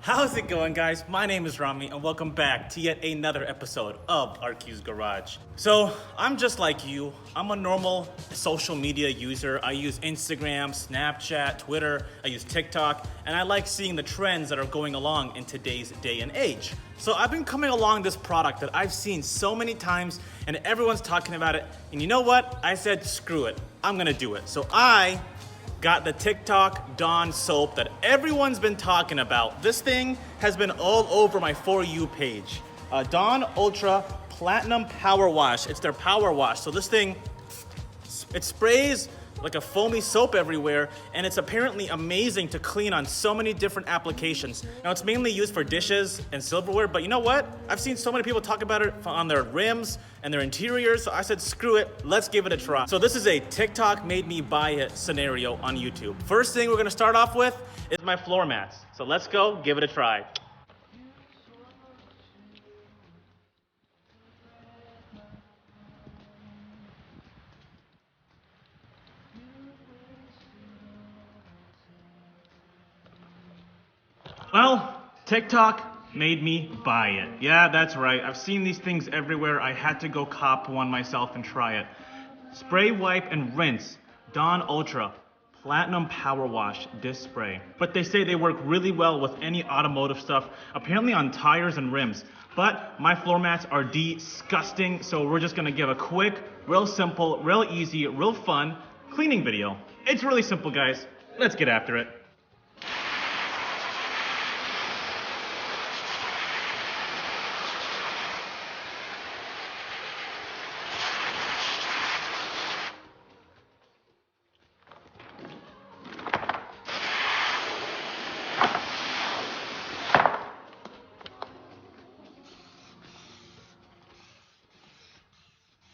How's it going, guys? My name is Rami and welcome back to yet another episode of RQ's Garage. So I'm just like you. I'm a normal social media user. I use Instagram, Snapchat, Twitter, I use TikTok, and I like seeing the trends that are going along in today's day and age. So I've been coming along this product that I've seen so many times and everyone's talking about it. And you know what? I said, screw it. I'm gonna do it. So I got the TikTok Dawn soap that everyone's been talking about. This thing has been all over my For You page. Dawn Ultra Platinum Power Wash. It's their Power Wash. So this thing, it sprays like a foamy soap everywhere, and it's apparently amazing to clean on so many different applications. Now it's mainly used for dishes and silverware, but you know what? I've seen so many people talk about it on their rims and their interiors, so I said, screw it, let's give it a try. So this is a TikTok made me buy it scenario on YouTube. First thing we're gonna start off with is my floor mats. So let's go, give it a try. Well, TikTok made me buy it. Yeah, that's right. I've seen these things everywhere. I had to go cop one myself and try it. Spray, wipe, and rinse. Dawn Ultra Platinum Power Wash Disc Spray. But they say they work really well with any automotive stuff, apparently on tires and rims. But my floor mats are disgusting, so we're just gonna give a quick, real simple, real easy, real fun cleaning video. It's really simple, guys. Let's get after it.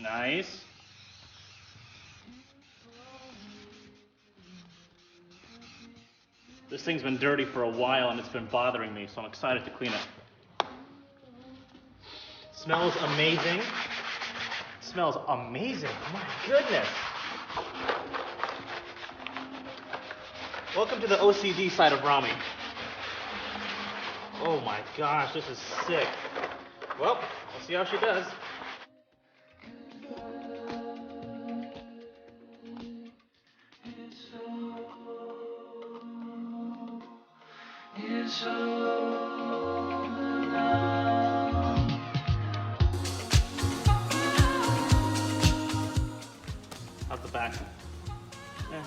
Nice. This thing's been dirty for a while and it's been bothering me, so I'm excited to clean it. Smells amazing. Smells amazing. My goodness. Welcome to the OCD side of Rami. Oh my gosh, this is sick. Well, we'll see how she does. How's the back?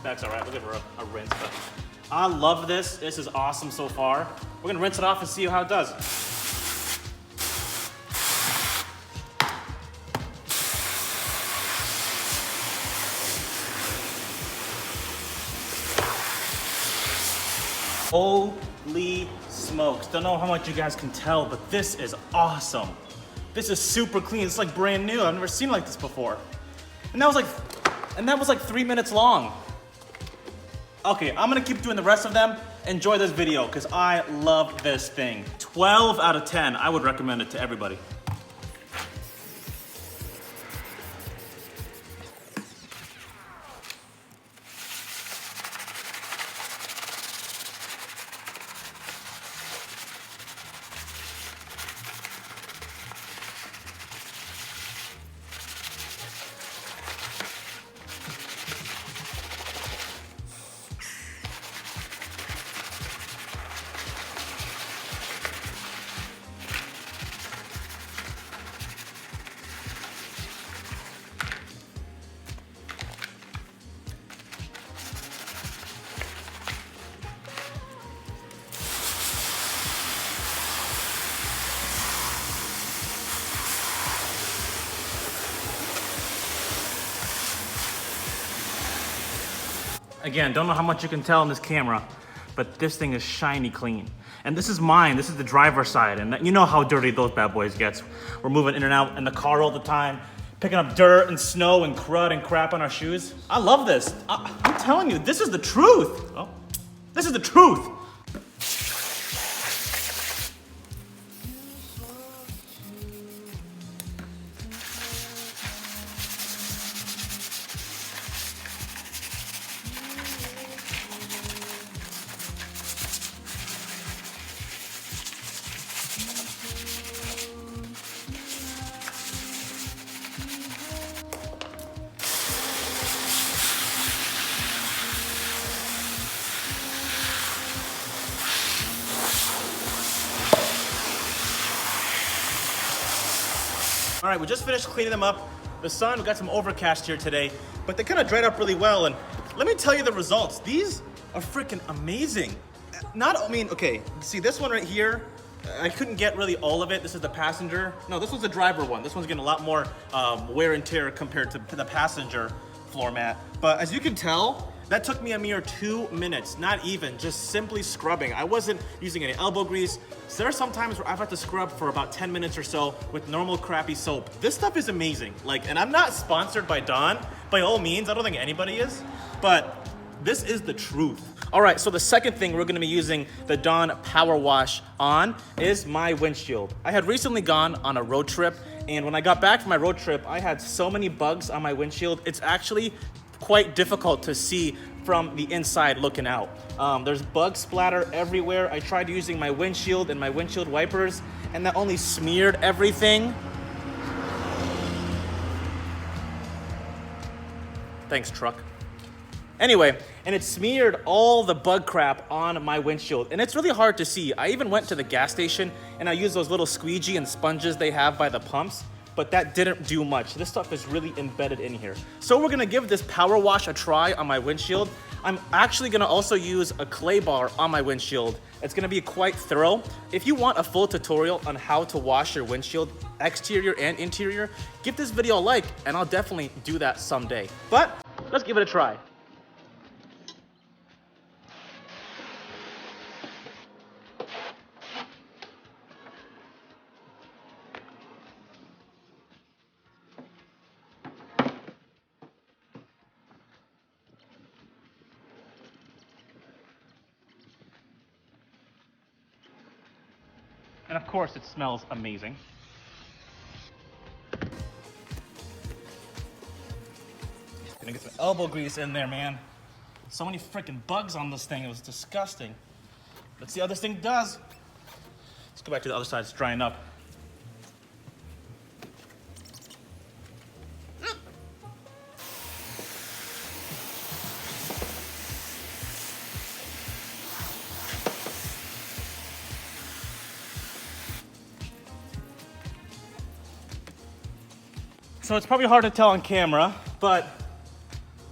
Back's alright. We'll give her a rinse. But I love this. This is awesome so far. We're gonna rinse it off and see how it does. Holy smokes. Don't know how much you guys can tell, but this is awesome. This is super clean. It's like brand new. I've never seen like this before. And that was like 3 minutes long. Okay, I'm gonna keep doing the rest of them. Enjoy this video, because I love this thing. 12 out of 10. I would recommend it to everybody. Again, don't know how much you can tell in this camera, but this thing is shiny clean. And this is mine, this is the driver's side, and you know how dirty those bad boys gets. We're moving in and out in the car all the time, picking up dirt and snow and crud and crap on our shoes. I love this. I'm telling you, this is the truth. Oh, this is the truth. All right, we just finished cleaning them up. The sun, we got some overcast here today, but they kind of dried up really well. And let me tell you the results. These are freaking amazing. Okay, see this one right here, I couldn't get really all of it. This is the passenger. No, this was the driver one. This one's getting a lot more wear and tear compared to the passenger floor mat. But as you can tell, that took me a mere 2 minutes, not even, just simply scrubbing. I wasn't using any elbow grease. So there are some times where I've had to scrub for about 10 minutes or so with normal crappy soap. This stuff is amazing. And I'm not sponsored by Dawn, by all means. I don't think anybody is, but this is the truth. All right, so the second thing we're gonna be using the Dawn PowerWash on is my windshield. I had recently gone on a road trip, and when I got back from my road trip, I had so many bugs on my windshield. It's actually quite difficult to see from the inside looking out. There's bug splatter everywhere. I tried using my windshield and my windshield wipers, and that only smeared everything. Thanks, truck. Anyway, and it smeared all the bug crap on my windshield, and it's really hard to see. I even went to the gas station and I used those little squeegee and sponges they have by the pumps, but that didn't do much. This stuff is really embedded in here. So we're gonna give this power wash a try on my windshield. I'm actually gonna also use a clay bar on my windshield. It's gonna be quite thorough. If you want a full tutorial on how to wash your windshield, exterior and interior, give this video a like, and I'll definitely do that someday. But let's give it a try. And of course, it smells amazing. Gonna get some elbow grease in there, man. So many freaking bugs on this thing, it was disgusting. Let's see how this thing does. Let's go back to the other side, it's drying up. So it's probably hard to tell on camera, but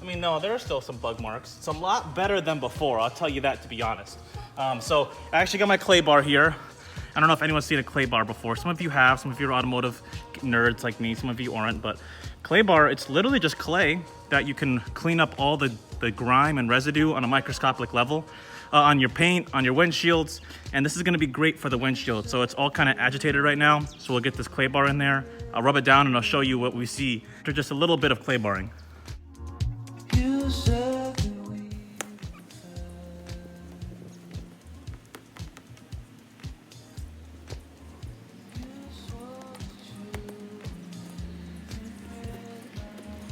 I mean, no, there are still some bug marks. It's a lot better than before, I'll tell you that, to be honest. So I actually got my clay bar here. I don't know if anyone's seen a clay bar before. Some of you have, some of you are automotive nerds like me, some of you aren't, but clay bar, it's literally just clay that you can clean up all the grime and residue on a microscopic level on your paint, on your windshields, and this is gonna be great for the windshield. So it's all kind of agitated right now, so we'll get this clay bar in there. I'll rub it down and I'll show you what we see after just a little bit of clay barring.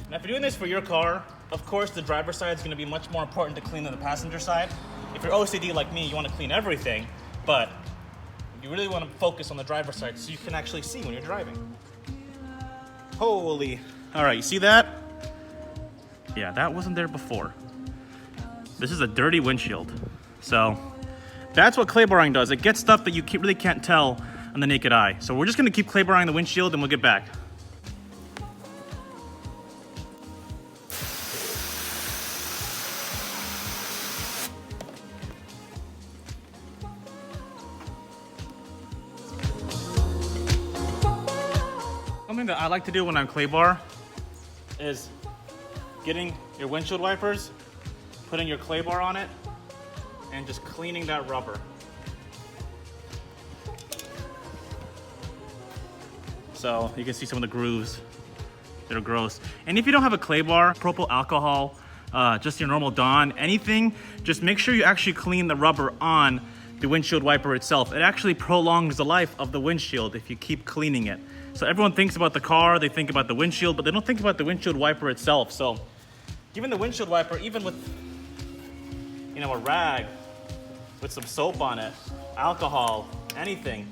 Now, if you're doing this for your car, of course, the driver's side is going to be much more important to clean than the passenger side. If you're OCD like me, you want to clean everything, but you really want to focus on the driver's side so you can actually see when you're driving. Holy. All right, you see that? Yeah, that wasn't there before. This is a dirty windshield. So that's what clay barring does. It gets stuff that you really can't tell on the naked eye. So we're just going to keep clay barring the windshield and we'll get back. Something that I like to do when I'm clay bar is getting your windshield wipers, putting your clay bar on it, and just cleaning that rubber. So you can see some of the grooves that are gross. And if you don't have a clay bar, propyl alcohol, just your normal Dawn, anything, just make sure you actually clean the rubber on the windshield wiper itself. It actually prolongs the life of the windshield if you keep cleaning it. So everyone thinks about the car, they think about the windshield, but they don't think about the windshield wiper itself. So even the windshield wiper, even with, you know, a rag with some soap on it, alcohol, anything,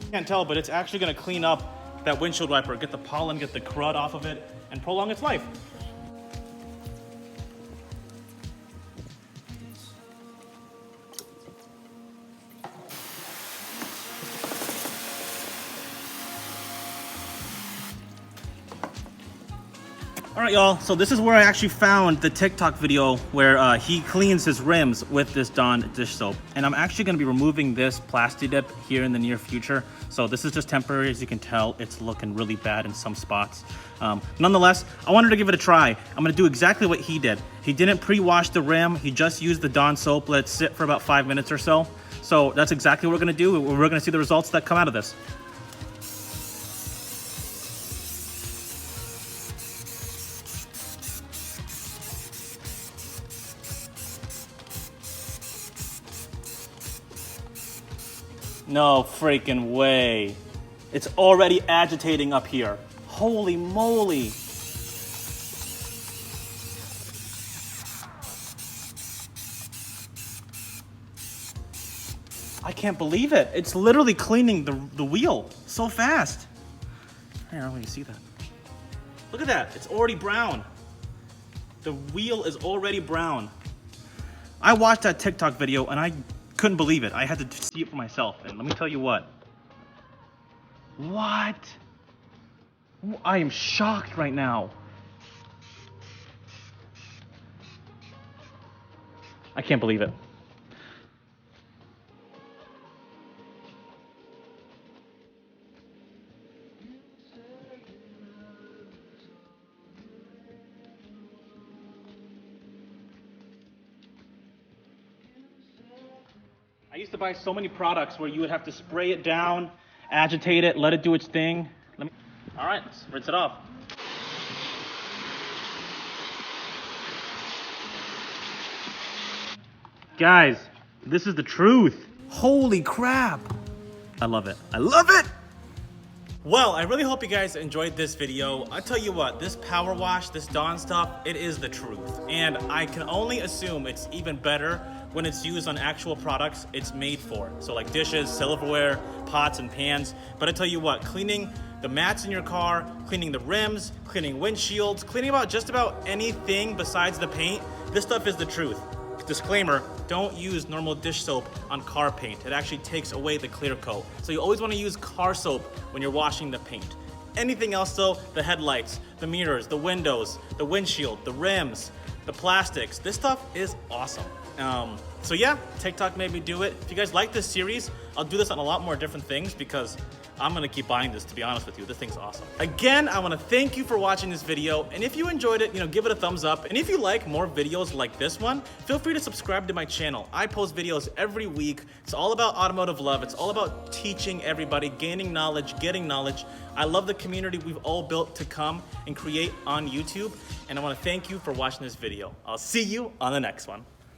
you can't tell, but it's actually gonna clean up that windshield wiper, get the pollen, get the crud off of it, and prolong its life. All right, y'all, so this is where I actually found the TikTok video where he cleans his rims with this Dawn dish soap. And I'm actually gonna be removing this plastic dip here in the near future. So this is just temporary. As you can tell, it's looking really bad in some spots. Nonetheless, I wanted to give it a try. I'm gonna do exactly what he did. He didn't pre-wash the rim. He just used the Dawn soap, let it sit for about 5 minutes or so. So that's exactly what we're gonna do. We're gonna see the results that come out of this. No freaking way. It's already agitating up here. Holy moly. I can't believe it. It's literally cleaning the wheel so fast. Here, let me see that. Look at that. It's already brown. The wheel is already brown. I watched that TikTok video and I couldn't believe it. I had to see it for myself. And let me tell you what. What? I am shocked right now. I can't believe it. I used to buy so many products where you would have to spray it down, agitate it, let it do its thing. All right, let's rinse it off. Guys, this is the truth. Holy crap. I love it. I love it. Well, I really hope you guys enjoyed this video. I tell you what, this power wash, this Dawn stuff, it is the truth. And I can only assume it's even better when it's used on actual products it's made for. So like dishes, silverware, pots and pans. But I tell you what, cleaning the mats in your car, cleaning the rims, cleaning windshields, cleaning just about anything besides the paint, this stuff is the truth. Disclaimer, don't use normal dish soap on car paint. It actually takes away the clear coat. So you always want to use car soap when you're washing the paint. Anything else though, the headlights, the mirrors, the windows, the windshield, the rims, the plastics, this stuff is awesome. So yeah, TikTok made me do it. If you guys like this series, I'll do this on a lot more different things because I'm gonna keep buying this, to be honest with you. This thing's awesome. Again, I wanna thank you for watching this video. And if you enjoyed it, give it a thumbs up. And if you like more videos like this one, feel free to subscribe to my channel. I post videos every week. It's all about automotive love. It's all about teaching everybody, gaining knowledge, getting knowledge. I love the community we've all built to come and create on YouTube. And I wanna thank you for watching this video. I'll see you on the next one.